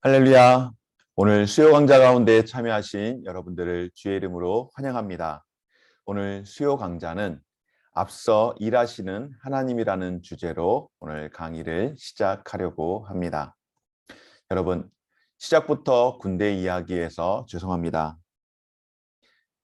할렐루야. 오늘 수요 강좌 가운데 참여하신 여러분들을 주의 이름으로 환영합니다. 오늘 수요 강좌는 앞서 일하시는 하나님이라는 주제로 오늘 강의를 시작하려고 합니다. 여러분, 시작부터 군대 이야기에서 죄송합니다.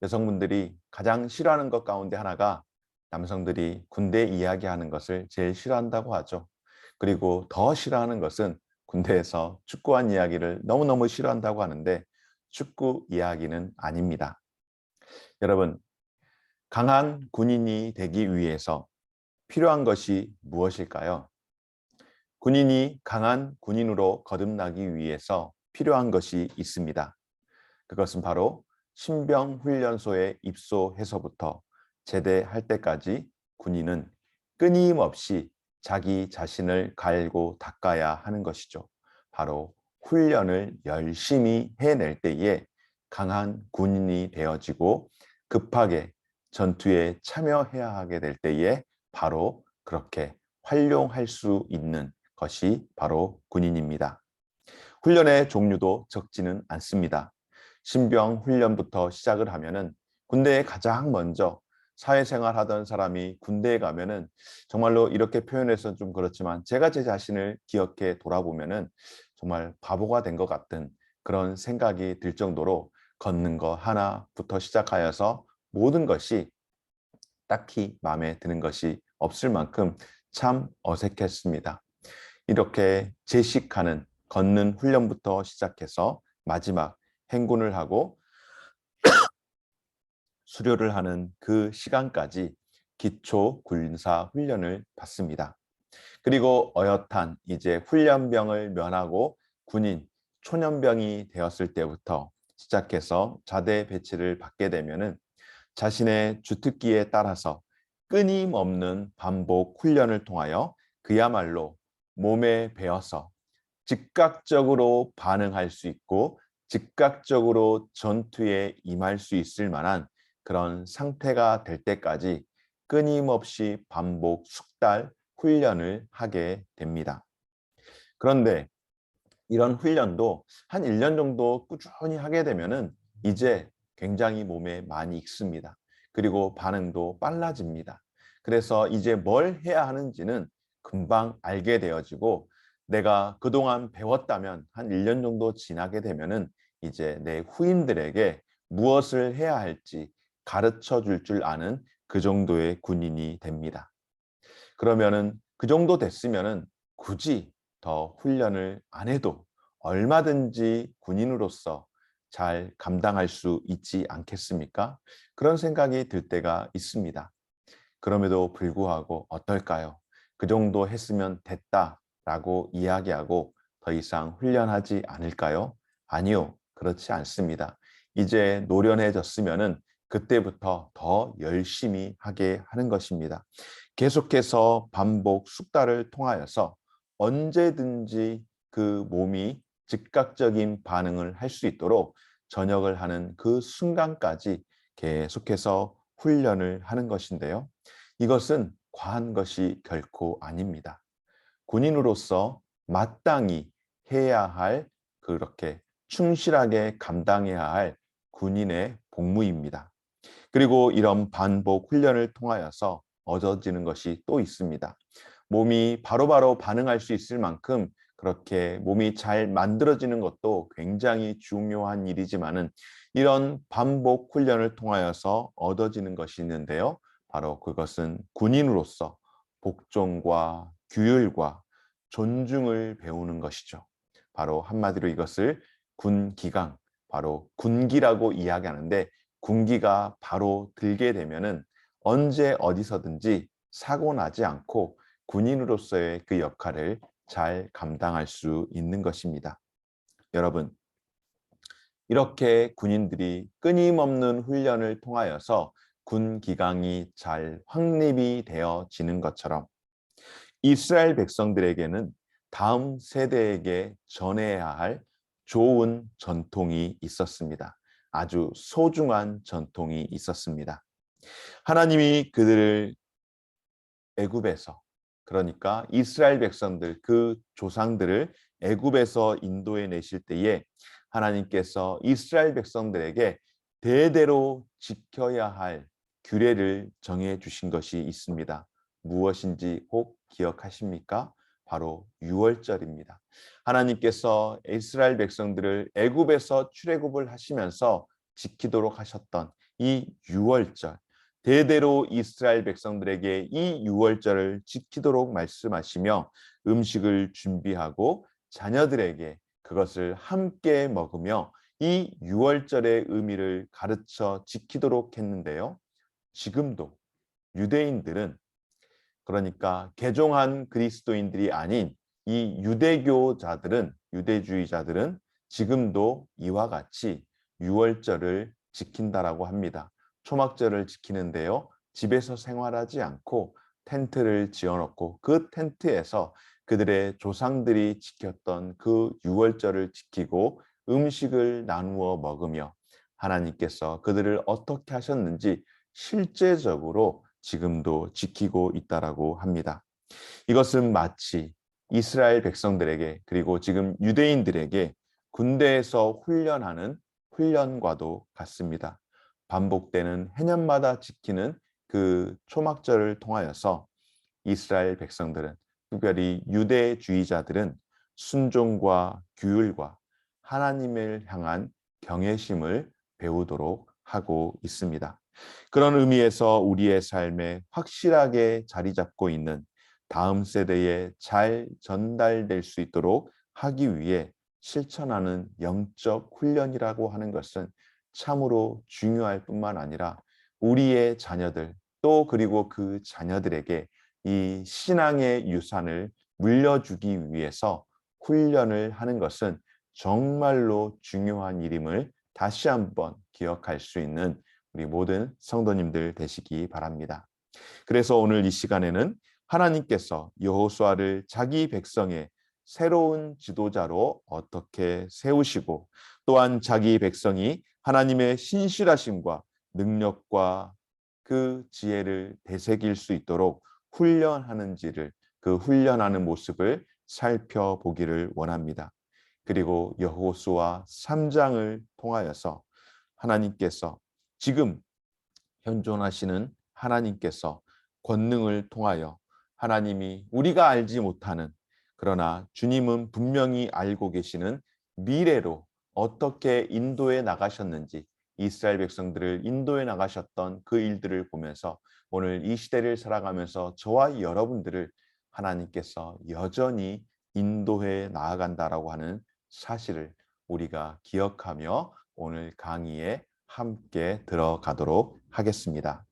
여성분들이 가장 싫어하는 것 가운데 하나가 남성들이 군대 이야기하는 것을 제일 싫어한다고 하죠. 그리고 더 싫어하는 것은 군대에서 축구한 이야기를 너무너무 싫어한다고 하는데 축구 이야기는 아닙니다. 여러분, 강한 군인이 되기 위해서 필요한 것이 무엇일까요? 군인이 강한 군인으로 거듭나기 위해서 필요한 것이 있습니다. 그것은 바로 신병훈련소에 입소해서부터 제대할 때까지 군인은 끊임없이 자기 자신을 갈고 닦아야 하는 것이죠. 바로 훈련을 열심히 해낼 때에 강한 군인이 되어지고 급하게 전투에 참여해야 하게 될 때에 바로 그렇게 활용할 수 있는 것이 바로 군인입니다. 훈련의 종류도 적지는 않습니다. 신병 훈련부터 시작을 하면은 군대에 가장 먼저 사회생활 하던 사람이 군대에 가면은 정말로 이렇게 표현해서 좀 그렇지만 제가 제 자신을 기억해 돌아보면은 정말 바보가 된 것 같은 그런 생각이 들 정도로 걷는 거 하나부터 시작하여서 모든 것이 딱히 마음에 드는 것이 없을 만큼 참 어색했습니다. 이렇게 제식하는 걷는 훈련부터 시작해서 마지막 행군을 하고 수료를 하는 그 시간까지 기초 군사 훈련을 받습니다. 그리고 어엿한 이제 훈련병을 면하고 군인, 초년병이 되었을 때부터 시작해서 자대 배치를 받게 되면은 자신의 주특기에 따라서 끊임없는 반복 훈련을 통하여 그야말로 몸에 배어서 즉각적으로 반응할 수 있고 즉각적으로 전투에 임할 수 있을 만한 그런 상태가 될 때까지 끊임없이 반복 숙달 훈련을 하게 됩니다. 그런데 이런 훈련도 한 1년 정도 꾸준히 하게 되면은 이제 굉장히 몸에 많이 익습니다. 그리고 반응도 빨라집니다. 그래서 이제 뭘 해야 하는지는 금방 알게 되어지고 내가 그동안 배웠다면 한 1년 정도 지나게 되면은 이제 내 후임들에게 무엇을 해야 할지 가르쳐 줄 아는 그 정도의 군인이 됩니다. 그러면은 그 정도 됐으면은 굳이 더 훈련을 안 해도 얼마든지 군인으로서 잘 감당할 수 있지 않겠습니까? 그런 생각이 들 때가 있습니다. 그럼에도 불구하고 어떨까요? 그 정도 했으면 됐다라고 이야기하고 더 이상 훈련하지 않을까요? 아니요, 그렇지 않습니다. 이제 노련해졌으면은 그때부터 더 열심히 하게 하는 것입니다. 계속해서 반복 숙달을 통하여서 언제든지 그 몸이 즉각적인 반응을 할 수 있도록 전역을 하는 그 순간까지 계속해서 훈련을 하는 것인데요. 이것은 과한 것이 결코 아닙니다. 군인으로서 마땅히 해야 할 그렇게 충실하게 감당해야 할 군인의 복무입니다. 그리고 이런 반복 훈련을 통하여서 얻어지는 것이 또 있습니다. 몸이 바로바로 반응할 수 있을 만큼 그렇게 몸이 잘 만들어지는 것도 굉장히 중요한 일이지만은 이런 반복 훈련을 통하여서 얻어지는 것이 있는데요. 바로 그것은 군인으로서 복종과 규율과 존중을 배우는 것이죠. 바로 한마디로 이것을 군기강, 바로 군기라고 이야기하는데 군기가 바로 들게 되면은 언제 어디서든지 사고 나지 않고 군인으로서의 그 역할을 잘 감당할 수 있는 것입니다. 여러분, 이렇게 군인들이 끊임없는 훈련을 통하여서 군 기강이 잘 확립이 되어지는 것처럼 이스라엘 백성들에게는 다음 세대에게 전해야 할 좋은 전통이 있었습니다. 아주 소중한 전통이 있었습니다. 하나님이 그들을 애굽에서 그러니까 이스라엘 백성들 그 조상들을 애굽에서 인도해 내실 때에 하나님께서 이스라엘 백성들에게 대대로 지켜야 할 규례를 정해 주신 것이 있습니다. 무엇인지 혹 기억하십니까? 바로 유월절입니다. 하나님께서 이스라엘 백성들을 애굽에서 출애굽을 하시면서 지키도록 하셨던 이 유월절, 대대로 이스라엘 백성들에게 이 유월절을 지키도록 말씀하시며 음식을 준비하고 자녀들에게 그것을 함께 먹으며 이 유월절의 의미를 가르쳐 지키도록 했는데요. 지금도 유대인들은, 그러니까 개종한 그리스도인들이 아닌 이 유대주의자들은 지금도 이와 같이 유월절을 지킨다라고 합니다. 초막절을 지키는데요. 집에서 생활하지 않고 텐트를 지어놓고 그 텐트에서 그들의 조상들이 지켰던 그 유월절을 지키고 음식을 나누어 먹으며 하나님께서 그들을 어떻게 하셨는지 실제적으로 지금도 지키고 있다라고 합니다. 이것은 마치 이스라엘 백성들에게 그리고 지금 유대인들에게 군대에서 훈련하는 훈련과도 같습니다. 반복되는 해년마다 지키는 그 초막절을 통하여서 이스라엘 백성들은, 특별히 유대주의자들은 순종과 규율과 하나님을 향한 경외심을 배우도록 하고 있습니다. 그런 의미에서 우리의 삶에 확실하게 자리 잡고 있는 다음 세대에 잘 전달될 수 있도록 하기 위해 실천하는 영적 훈련이라고 하는 것은 참으로 중요할 뿐만 아니라 우리의 자녀들 또 그리고 그 자녀들에게 이 신앙의 유산을 물려주기 위해서 훈련을 하는 것은 정말로 중요한 일임을 다시 한번 기억할 수 있는 우리 모든 성도님들 되시기 바랍니다. 그래서 오늘 이 시간에는 하나님께서 여호수아를 자기 백성의 새로운 지도자로 어떻게 세우시고 또한 자기 백성이 하나님의 신실하심과 능력과 그 지혜를 되새길 수 있도록 훈련하는지를, 그 훈련하는 모습을 살펴보기를 원합니다. 그리고 여호수아 3장을 통하여서 하나님께서 지금 현존하시는 하나님께서 권능을 통하여 하나님이 우리가 알지 못하는, 그러나 주님은 분명히 알고 계시는 미래로 어떻게 인도해 나가셨는지, 이스라엘 백성들을 인도해 나가셨던 그 일들을 보면서 오늘 이 시대를 살아가면서 저와 여러분들을 하나님께서 여전히 인도해 나아간다라고 하는 사실을 우리가 기억하며 오늘 강의에 함께 들어가도록 하겠습니다.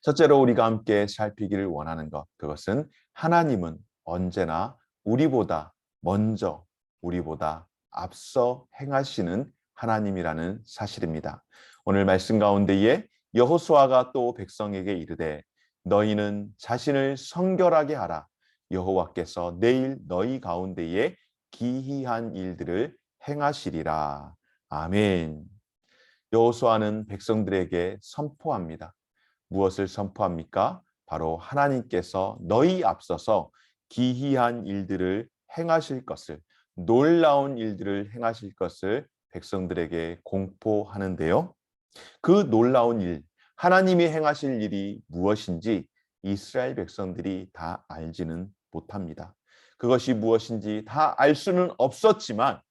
첫째로 우리가 함께 살피기를 원하는 것, 그것은 하나님은 언제나 우리보다 먼저, 우리보다 앞서 행하시는 하나님이라는 사실입니다. 오늘 말씀 가운데에 여호수아가 또 백성에게 이르되 너희는 자신을 성결하게 하라. 여호와께서 내일 너희 가운데에 기이한 일들을 행하시리라. 아멘. 여호수아는 백성들에게 선포합니다. 무엇을 선포합니까? 바로 하나님께서 너희 앞서서 기이한 일들을 행하실 것을, 놀라운 일들을 행하실 것을 백성들에게 공포하는데요. 그 놀라운 일, 하나님이 행하실 일이 무엇인지 이스라엘 백성들이 다 알지는 못합니다. 그것이 무엇인지 다 알 수는 없었지만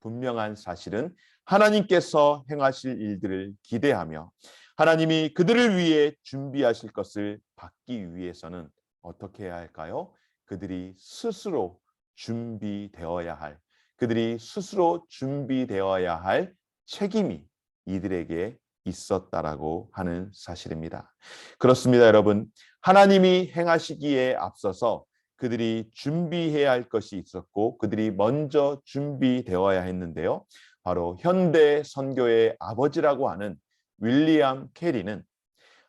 분명한 사실은 하나님께서 행하실 일들을 기대하며 하나님이 그들을 위해 준비하실 것을 받기 위해서는 어떻게 해야 할까요? 그들이 스스로 준비되어야 할, 그들이 스스로 준비되어야 할 책임이 이들에게 있었다라고 하는 사실입니다. 그렇습니다, 여러분. 하나님이 행하시기에 앞서서 그들이 준비해야 할 것이 있었고 그들이 먼저 준비되어야 했는데요. 바로 현대 선교의 아버지라고 하는 윌리엄 캐리는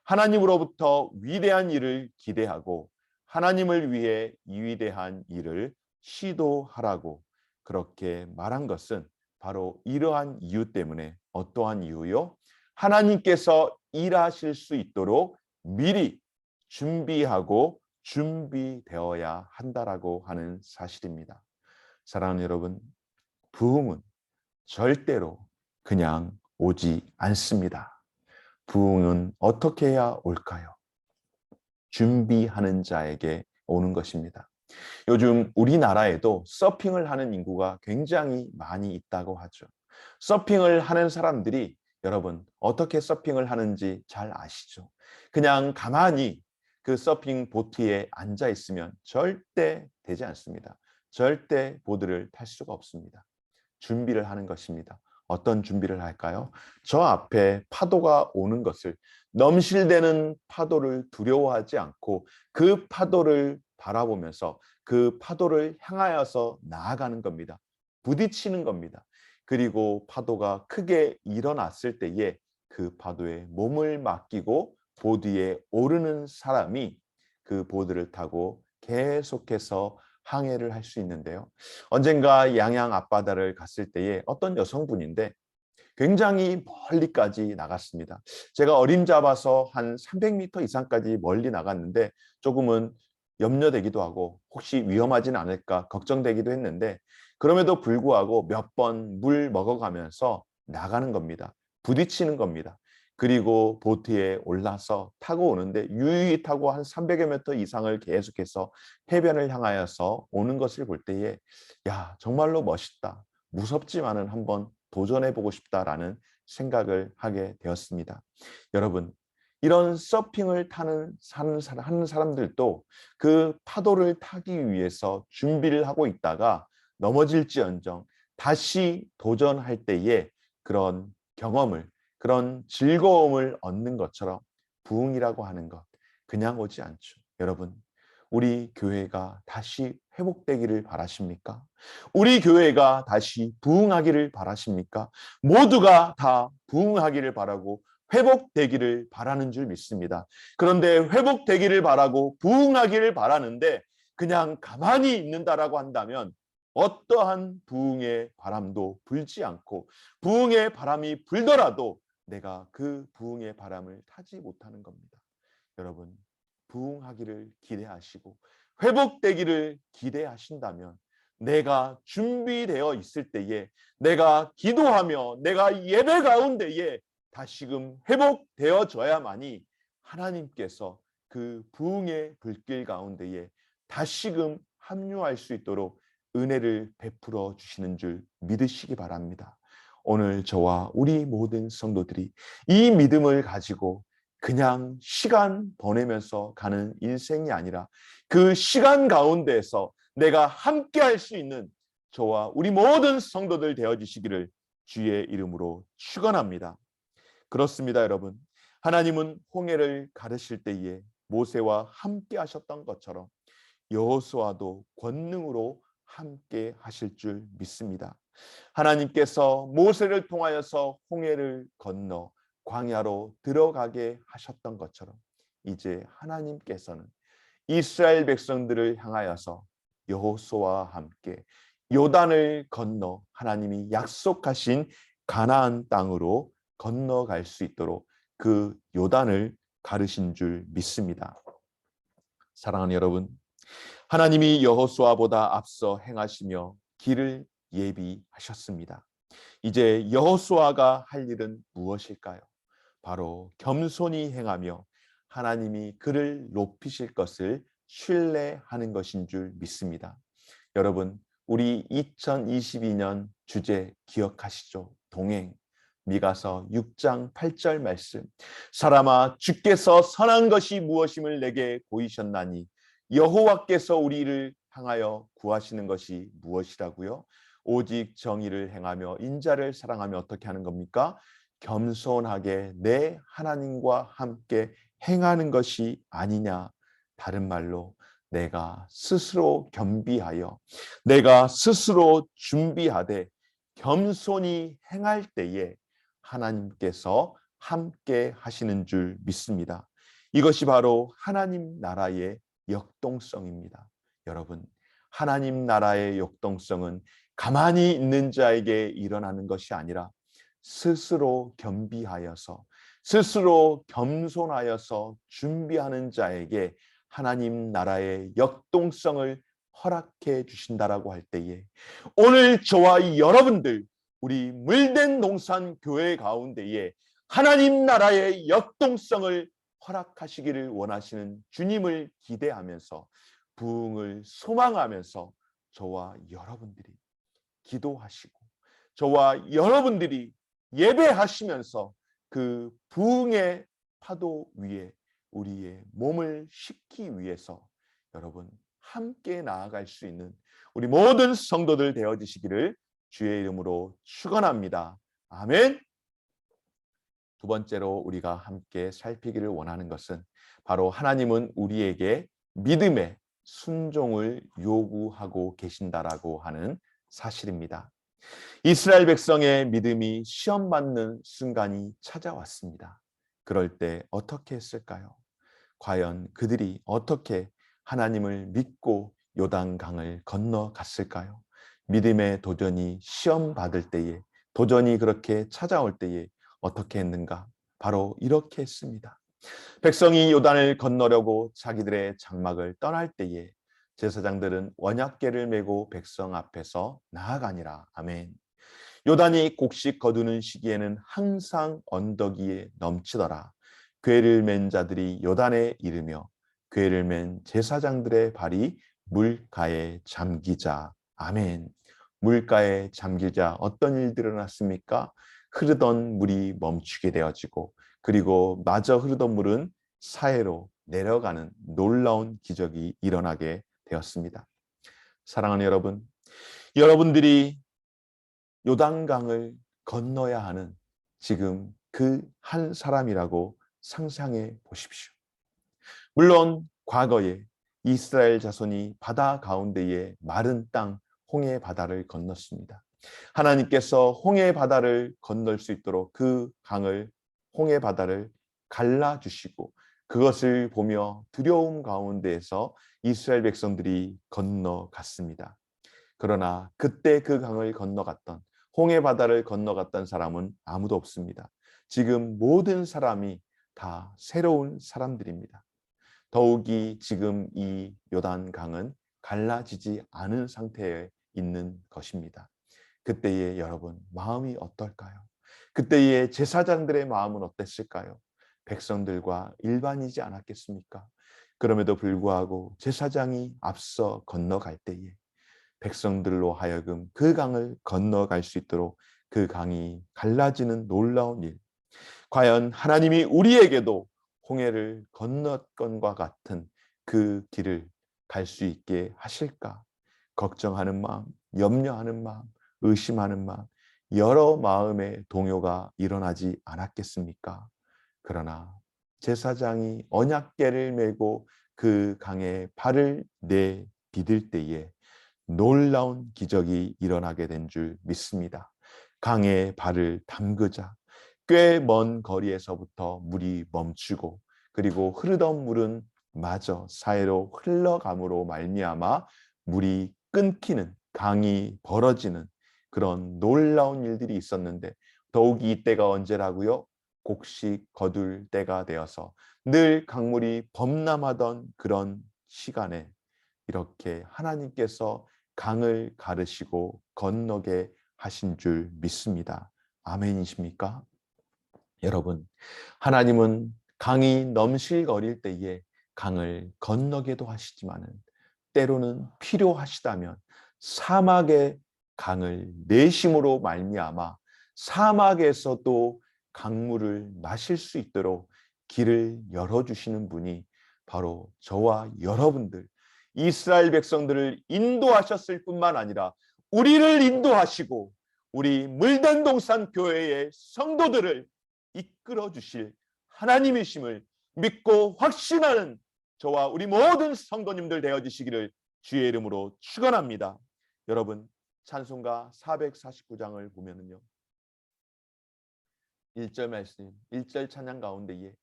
하나님으로부터 위대한 일을 기대하고 하나님을 위해 위대한 일을 시도하라고 그렇게 말한 것은 바로 이러한 이유 때문에, 어떠한 이유요? 하나님께서 일하실 수 있도록 미리 준비하고 준비되어야 한다라고 하는 사실입니다. 사랑하는 여러분, 부흥은 절대로 그냥 오지 않습니다. 부흥은 어떻게 해야 올까요? 준비하는 자에게 오는 것입니다. 요즘 우리나라에도 서핑을 하는 인구가 굉장히 많이 있다고 하죠. 서핑을 하는 사람들이 여러분 어떻게 서핑을 하는지 잘 아시죠? 그냥 가만히 그 서핑 보트에 앉아 있으면 절대 되지 않습니다. 절대 보드를 탈 수가 없습니다. 준비를 하는 것입니다. 어떤 준비를 할까요? 저 앞에 파도가 오는 것을, 넘실대는 파도를 두려워하지 않고 그 파도를 바라보면서 그 파도를 향하여서 나아가는 겁니다. 부딪히는 겁니다. 그리고 파도가 크게 일어났을 때에 그 파도에 몸을 맡기고 보드에 오르는 사람이 그 보드를 타고 계속해서 항해를 할 수 있는데요. 언젠가 양양 앞바다를 갔을 때에 어떤 여성분인데 굉장히 멀리까지 나갔습니다. 제가 어림잡아서 한 300m 이상까지 멀리 나갔는데 조금은 염려되기도 하고 혹시 위험하지는 않을까 걱정되기도 했는데, 그럼에도 불구하고 몇 번 물 먹어가면서 나가는 겁니다. 부딪히는 겁니다. 그리고 보트에 올라서 타고 오는데 유유히 타고 한 300여 m 이상을 계속해서 해변을 향하여서 오는 것을 볼 때에 야, 정말로 멋있다. 무섭지만은 한번 도전해보고 싶다라는 생각을 하게 되었습니다. 여러분, 이런 서핑을 하는 사람들도 그 파도를 타기 위해서 준비를 하고 있다가 넘어질지언정 다시 도전할 때에 그런 경험을, 그런 즐거움을 얻는 것처럼 부흥이라고 하는 것 그냥 오지 않죠. 여러분, 우리 교회가 다시 회복되기를 바라십니까? 우리 교회가 다시 부흥하기를 바라십니까? 모두가 다 부흥하기를 바라고 회복되기를 바라는 줄 믿습니다. 그런데 회복되기를 바라고 부흥하기를 바라는데 그냥 가만히 있는다라고 한다면 어떠한 부흥의 바람도 불지 않고, 부흥의 바람이 불더라도 내가 그 부흥의 바람을 타지 못하는 겁니다. 여러분, 부흥하기를 기대하시고 회복되기를 기대하신다면 내가 준비되어 있을 때에, 내가 기도하며 내가 예배 가운데에 다시금 회복되어져야만이 하나님께서 그 부흥의 불길 가운데에 다시금 합류할 수 있도록 은혜를 베풀어 주시는 줄 믿으시기 바랍니다. 오늘 저와 우리 모든 성도들이 이 믿음을 가지고 그냥 시간 보내면서 가는 인생이 아니라 그 시간 가운데에서 내가 함께 할 수 있는 저와 우리 모든 성도들 되어주시기를 주의 이름으로 축원합니다. 그렇습니다, 여러분. 하나님은 홍해를 가르실 때에 모세와 함께 하셨던 것처럼 여호수아도 권능으로 함께 하실 줄 믿습니다. 하나님께서 모세를 통하여서 홍해를 건너 광야로 들어가게 하셨던 것처럼 이제 하나님께서는 이스라엘 백성들을 향하여서 여호수아와 함께 요단을 건너 하나님이 약속하신 가나안 땅으로 건너갈 수 있도록 그 요단을 가르신 줄 믿습니다. 사랑하는 여러분, 하나님이 여호수아보다 앞서 행하시며 길을 예비하셨습니다. 이제 여호수아가 할 일은 무엇일까요? 바로 겸손히 행하며 하나님이 그를 높이실 것을 신뢰하는 것인 줄 믿습니다. 여러분, 우리 2022년 주제 기억하시죠? 동행. 미가서 6장 8절 말씀. 사람아, 주께서 선한 것이 무엇임을 내게 보이셨나니 여호와께서 우리를 향하여 구하시는 것이 무엇이라고요? 오직 정의를 행하며 인자를 사랑하며 어떻게 하는 겁니까? 겸손하게 내 하나님과 함께 행하는 것이 아니냐. 다른 말로 내가 스스로 겸비하여 내가 스스로 준비하되 겸손히 행할 때에 하나님께서 함께 하시는 줄 믿습니다. 이것이 바로 하나님 나라의 역동성입니다. 여러분, 하나님 나라의 역동성은 가만히 있는 자에게 일어나는 것이 아니라 스스로 겸비하여서 스스로 겸손하여서 준비하는 자에게 하나님 나라의 역동성을 허락해 주신다라고 할 때에 오늘 저와 여러분들 우리 물된 농산 교회 가운데에 하나님 나라의 역동성을 허락하시기를 원하시는 주님을 기대하면서 부흥을 소망하면서 저와 여러분들이 기도하시고 저와 여러분들이 예배하시면서 그 부흥의 파도 위에 우리의 몸을 싣기 위해서 여러분 함께 나아갈 수 있는 우리 모든 성도들 되어지시기를 주의 이름으로 축원합니다. 아멘. 두 번째로 우리가 함께 살피기를 원하는 것은 바로 하나님은 우리에게 믿음의 순종을 요구하고 계신다라고 하는 사실입니다. 이스라엘 백성의 믿음이 시험받는 순간이 찾아왔습니다. 그럴 때 어떻게 했을까요? 과연 그들이 어떻게 하나님을 믿고 요단강을 건너갔을까요? 믿음의 도전이 시험 받을 때에, 도전이 그렇게 찾아올 때에 어떻게 했는가? 바로 이렇게 했습니다. 백성이 요단을 건너려고 자기들의 장막을 떠날 때에 제사장들은 언약궤를 메고 백성 앞에서 나아가니라. 아멘. 요단이 곡식 거두는 시기에는 항상 언덕 위에 넘치더라. 궤를 맨 자들이 요단에 이르며 궤를 맨 제사장들의 발이 물가에 잠기자. 아멘. 물가에 잠기자 어떤 일들이 일어났습니까? 흐르던 물이 멈추게 되어지고 그리고 마저 흐르던 물은 사해로 내려가는 놀라운 기적이 일어나게 되었습니다. 사랑하는 여러분, 여러분들이 요단강을 건너야 하는 지금 그 한 사람이라고 상상해 보십시오. 물론 과거에 이스라엘 자손이 바다 가운데에 마른 땅 홍해 바다를 건넜습니다. 하나님께서 홍해 바다를 건널 수 있도록 그 강을 홍해 바다를 갈라주시고 그것을 보며 두려움 가운데에서 이스라엘 백성들이 건너갔습니다. 그러나 그때 그 강을 건너갔던 홍해 바다를 건너갔던 사람은 아무도 없습니다. 지금 모든 사람이 다 새로운 사람들입니다. 더욱이 지금 이 요단강은 갈라지지 않은 상태에 있는 것입니다. 그때의 여러분 마음이 어떨까요? 그때의 제사장들의 마음은 어땠을까요? 백성들과 일반이지 않았겠습니까? 그럼에도 불구하고 제사장이 앞서 건너갈 때에 백성들로 하여금 그 강을 건너갈 수 있도록 그 강이 갈라지는 놀라운 일. 과연 하나님이 우리에게도 홍해를 건넜건과 같은 그 길을 갈 수 있게 하실까? 걱정하는 마음, 염려하는 마음, 의심하는 마음, 여러 마음의 동요가 일어나지 않았겠습니까? 그러나 제사장이 언약궤를 메고 그 강에 발을 내디딜 때에 놀라운 기적이 일어나게 된 줄 믿습니다. 강에 발을 담그자 꽤 먼 거리에서부터 물이 멈추고 그리고 흐르던 물은 마저 사해로 흘러감으로 말미암아 물이 끊기는 강이 벌어지는 그런 놀라운 일들이 있었는데 더욱이 이때가 언제라고요? 곡식 거둘 때가 되어서 늘 강물이 범람하던 그런 시간에 이렇게 하나님께서 강을 가르시고 건너게 하신 줄 믿습니다. 아멘이십니까? 여러분, 하나님은 강이 넘실거릴 때에 강을 건너게도 하시지만은 때로는 필요하시다면 사막의 강을 내심으로 말미암아 사막에서도 강물을 마실 수 있도록 길을 열어주시는 분이 바로 저와 여러분들 이스라엘 백성들을 인도하셨을 뿐만 아니라 우리를 인도하시고 우리 물된 동산 교회의 성도들을 이끌어 주실 하나님이심을 믿고 확신하는 저와 우리 모든 성도님들 되어지시기를 주의 이름으로 축원합니다. 여러분 찬송가 449장을 보면은요. 1절 말씀, 1절 찬양 가운데에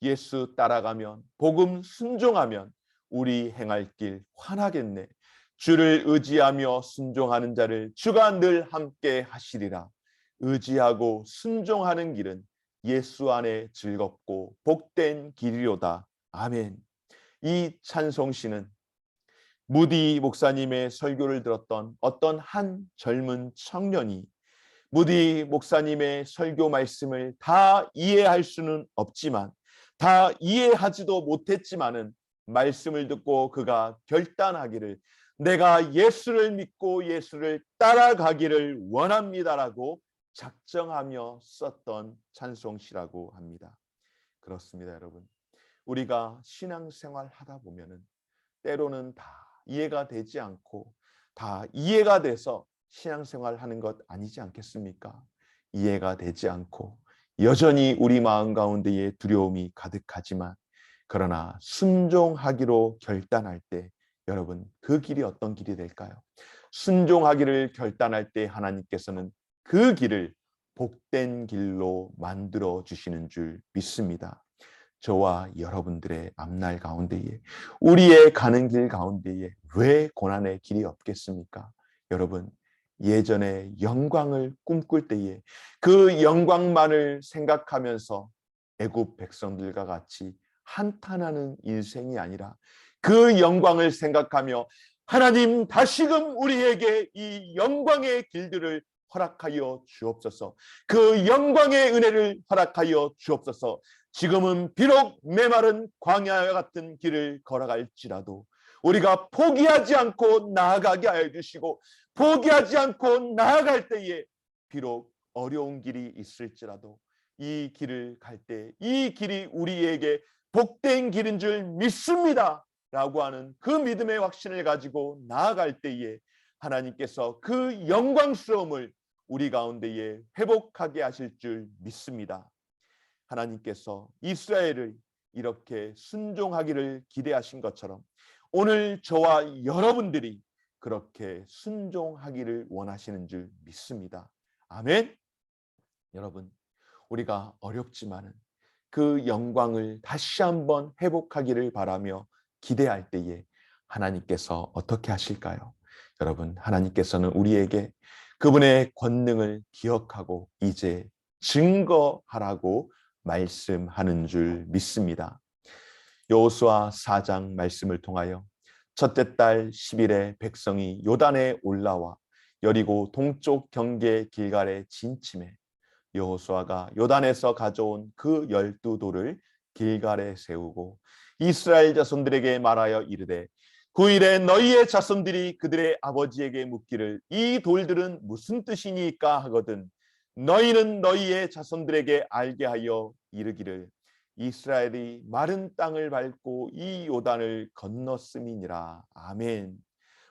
예수 따라가면 복음 순종하면 우리 행할 길 환하겠네. 주를 의지하며 순종하는 자를 주가 늘 함께 하시리라. 의지하고 순종하는 길은 예수 안에 즐겁고 복된 길이로다. 아멘. 이 찬송시는 무디 목사님의 설교를 들었던 어떤 한 젊은 청년이 무디 목사님의 설교 말씀을 다 이해할 수는 없지만, 다 이해하지도 못했지만은 말씀을 듣고 그가 결단하기를, 내가 예수를 믿고 예수를 따라가기를 원합니다라고 작정하며 썼던 찬송시라고 합니다. 그렇습니다, 여러분. 우리가 신앙생활 하다 보면은 때로는 다 이해가 되지 않고, 다 이해가 돼서 신앙생활 하는 것 아니지 않겠습니까? 이해가 되지 않고 여전히 우리 마음 가운데에 두려움이 가득하지만, 그러나 순종하기로 결단할 때, 여러분, 그 길이 어떤 길이 될까요? 순종하기를 결단할 때 하나님께서는 그 길을 복된 길로 만들어 주시는 줄 믿습니다. 저와 여러분들의 앞날 가운데에, 우리의 가는 길 가운데에 왜 고난의 길이 없겠습니까? 여러분, 예전에 영광을 꿈꿀 때에 그 영광만을 생각하면서 애굽 백성들과 같이 한탄하는 인생이 아니라, 그 영광을 생각하며 하나님 다시금 우리에게 이 영광의 길들을 허락하여 주옵소서, 그 영광의 은혜를 허락하여 주옵소서. 지금은 비록 메마른 광야와 같은 길을 걸어갈지라도 우리가 포기하지 않고 나아가게 하여 주시고, 포기하지 않고 나아갈 때에 비록 어려운 길이 있을지라도 이 길을 갈 때 이 길이 우리에게 복된 길인 줄 믿습니다 라고 하는 그 믿음의 확신을 가지고 나아갈 때에 하나님께서 그 영광스러움을 우리 가운데에 회복하게 하실 줄 믿습니다. 하나님께서 이스라엘을 이렇게 순종하기를 기대하신 것처럼 오늘 저와 여러분들이 그렇게 순종하기를 원하시는 줄 믿습니다. 아멘. 여러분, 우리가 어렵지만은 그 영광을 다시 한번 회복하기를 바라며 기대할 때에 하나님께서 어떻게 하실까요? 여러분, 하나님께서는 우리에게 그분의 권능을 기억하고 이제 증거하라고 말씀하는 줄 믿습니다. 여호수아 4장 말씀을 통하여 첫째 달 10일에 백성이 요단에 올라와 여리고 동쪽 경계 길갈에 진침해 여호수아가 요단에서 가져온 그 12돌을 길갈에 세우고 이스라엘 자손들에게 말하여 이르되, 9일에 너희의 자손들이 그들의 아버지에게 묻기를 이 돌들은 무슨 뜻이니까 하거든 너희는 너희의 자손들에게 알게 하여 이르기를, 이스라엘이 마른 땅을 밟고 이 요단을 건넜음이니라. 아멘.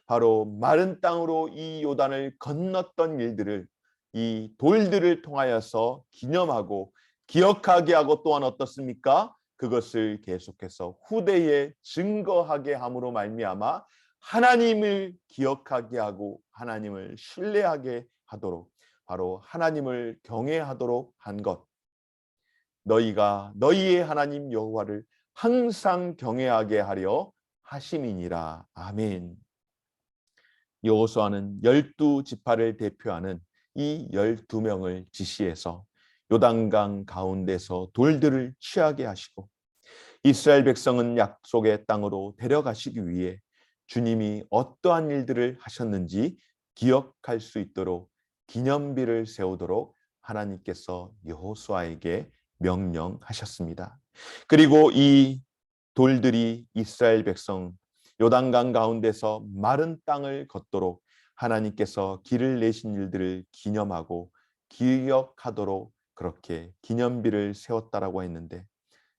바로 마른 땅으로 이 요단을 건넜던 일들을 이 돌들을 통하여서 기념하고 기억하게 하고, 또한 어떻습니까? 그것을 계속해서 후대에 증거하게 함으로 말미암아 하나님을 기억하게 하고 하나님을 신뢰하게 하도록, 바로 하나님을 경외하도록 한 것, 너희가 너희의 하나님 여호와를 항상 경외하게 하려 하심이니라. 아멘. 여호수아는 12지파를 대표하는 이 12명을 지시해서 요단강 가운데서 돌들을 취하게 하시고 이스라엘 백성은 약속의 땅으로 데려가시기 위해 주님이 어떠한 일들을 하셨는지 기억할 수 있도록 기념비를 세우도록 하나님께서 여호수아에게 명령하셨습니다. 그리고 이 돌들이 이스라엘 백성 요단강 가운데서 마른 땅을 걷도록 하나님께서 길을 내신 일들을 기념하고 기억하도록 그렇게 기념비를 세웠다라고 했는데,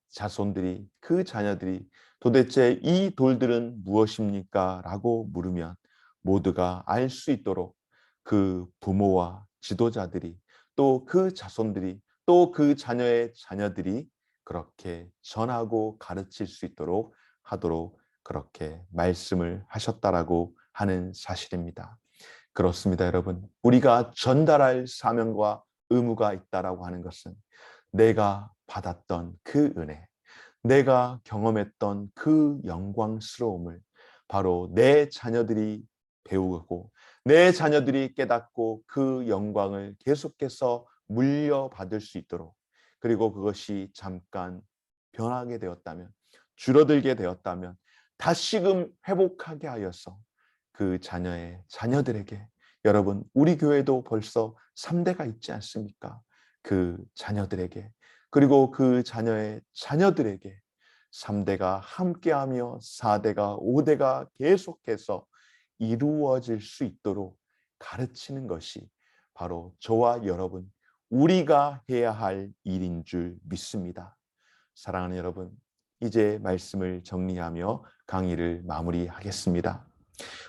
자손들이, 그 자녀들이 도대체 이 돌들은 무엇입니까? 라고 물으면 모두가 알 수 있도록 그 부모와 지도자들이, 또 그 자손들이, 또 그 자녀의 자녀들이 그렇게 전하고 가르칠 수 있도록 하도록 그렇게 말씀을 하셨다라고 하는 사실입니다. 그렇습니다, 여러분. 우리가 전달할 사명과 의무가 있다라고 하는 것은 내가 받았던 그 은혜, 내가 경험했던 그 영광스러움을 바로 내 자녀들이 배우고 내 자녀들이 깨닫고 그 영광을 계속해서 물려받을 수 있도록, 그리고 그것이 잠깐 변하게 되었다면, 줄어들게 되었다면 다시금 회복하게 하여서 그 자녀의 자녀들에게, 여러분 우리 교회도 벌써 3대가 있지 않습니까? 그 자녀들에게, 그리고 그 자녀의 자녀들에게 3대가 함께하며 4대가 5대가 계속해서 이루어질 수 있도록 가르치는 것이 바로 저와 여러분, 우리가 해야 할 일인 줄 믿습니다. 사랑하는 여러분, 이제 말씀을 정리하며 강의를 마무리하겠습니다.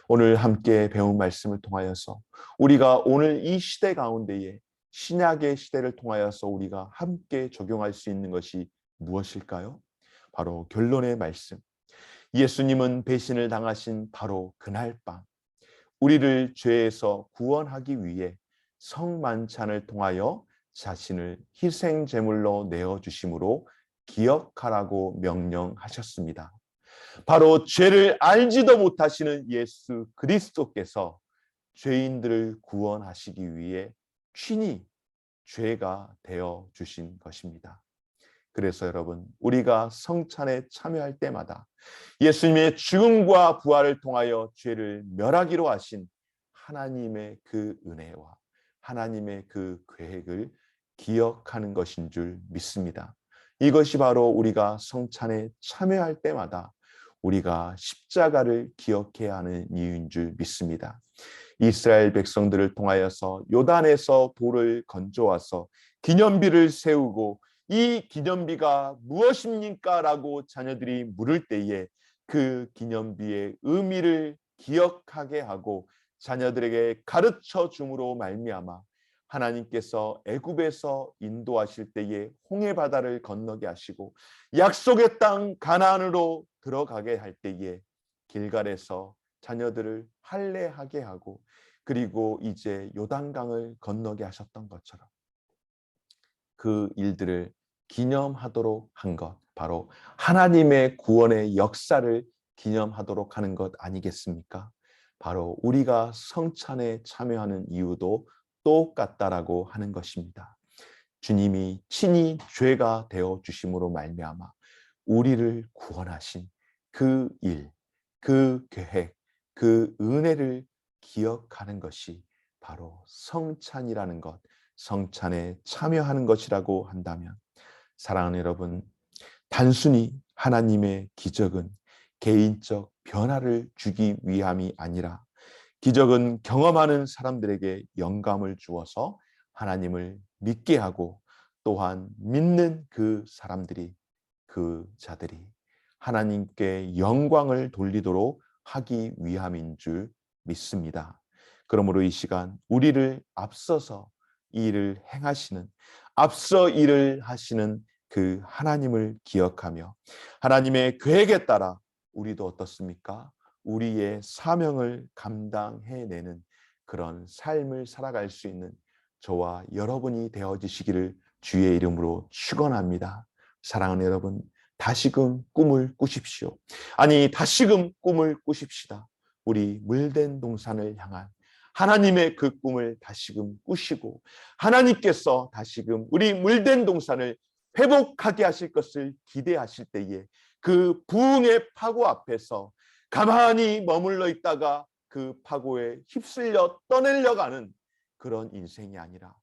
오늘 함께 배운 말씀을 통하여서 우리가 오늘 이 시대 가운데에 신약의 시대를 통하여서 우리가 함께 적용할 수 있는 것이 무엇일까요? 바로 결론의 말씀. 예수님은 배신을 당하신 바로 그날 밤, 우리를 죄에서 구원하기 위해 성만찬을 통하여 자신을 희생 제물로 내어 주심으로 기억하라고 명령하셨습니다. 바로 죄를 알지도 못하시는 예수 그리스도께서 죄인들을 구원하시기 위해 친히 죄가 되어 주신 것입니다. 그래서 여러분, 우리가 성찬에 참여할 때마다 예수님의 죽음과 부활을 통하여 죄를 멸하기로 하신 하나님의 그 은혜와 하나님의 그 계획을 기억하는 것인 줄 믿습니다. 이것이 바로 우리가 성찬에 참여할 때마다 우리가 십자가를 기억해야 하는 이유인 줄 믿습니다. 이스라엘 백성들을 통하여서 요단에서 돌을 건져와서 기념비를 세우고 이 기념비가 무엇입니까? 라고 자녀들이 물을 때에 그 기념비의 의미를 기억하게 하고 자녀들에게 가르쳐 줌으로 말미암아 하나님께서 애굽에서 인도하실 때에 홍해 바다를 건너게 하시고 약속의 땅 가나안으로 들어가게 할 때에 길갈에서 자녀들을 할례하게 하고 그리고 이제 요단강을 건너게 하셨던 것처럼 그 일들을 기념하도록 한 것, 바로 하나님의 구원의 역사를 기념하도록 하는 것 아니겠습니까? 바로 우리가 성찬에 참여하는 이유도 똑같다라고 하는 것입니다. 주님이 친히 죄가 되어 주심으로 말미암아 우리를 구원하신 그 일, 그 계획, 그 은혜를 기억하는 것이 바로 성찬이라는 것, 성찬에 참여하는 것이라고 한다면, 사랑하는 여러분, 단순히 하나님의 기적은 개인적 변화를 주기 위함이 아니라 기적은 경험하는 사람들에게 영감을 주어서 하나님을 믿게 하고 또한 믿는 그 사람들이, 그 자들이 하나님께 영광을 돌리도록 하기 위함인 줄 믿습니다. 그러므로 이 시간 우리를 앞서서 이 일을 행하시는, 앞서 일을 하시는 그 하나님을 기억하며 하나님의 계획에 따라 우리도 어떻습니까? 우리의 사명을 감당해내는 그런 삶을 살아갈 수 있는 저와 여러분이 되어지시기를 주의 이름으로 축원합니다. 사랑하는 여러분, 다시금 꿈을 꾸십시오. 아니, 다시금 꿈을 꾸십시다. 우리 물된 동산을 향한 하나님의 그 꿈을 다시금 꾸시고 하나님께서 다시금 우리 물된 동산을 회복하게 하실 것을 기대하실 때에 그 부흥의 파고 앞에서 가만히 머물러 있다가 그 파고에 휩쓸려 떠내려가는 그런 인생이 아니라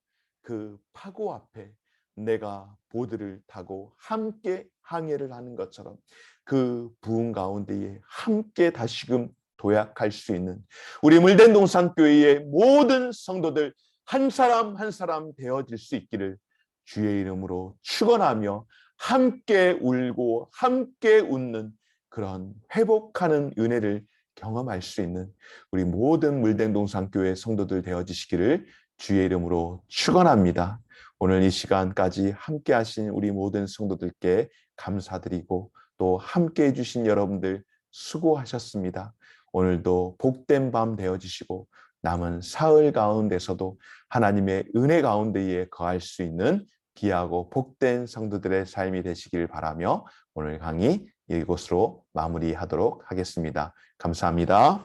그 파고 앞에 내가 보드를 타고 함께 항해를 하는 것처럼 그 부흥 가운데에 함께 다시금 도약할 수 있는 우리 물된 동산교회의 모든 성도들 한 사람 한 사람 되어질 수 있기를 주의 이름으로 축원하며 함께 울고 함께 웃는 그런 회복하는 은혜를 경험할 수 있는 우리 모든 물된 동산교회 성도들 되어지시기를 주의 이름으로 축원합니다. 오늘 이 시간까지 함께 하신 우리 모든 성도들께 감사드리고 또 함께 해주신 여러분들 수고하셨습니다. 오늘도 복된 밤 되어지시고 남은 사흘 가운데서도 하나님의 은혜 가운데에 거할 수 있는 귀하고 복된 성도들의 삶이 되시길 바라며 오늘 강의 이곳으로 마무리하도록 하겠습니다. 감사합니다.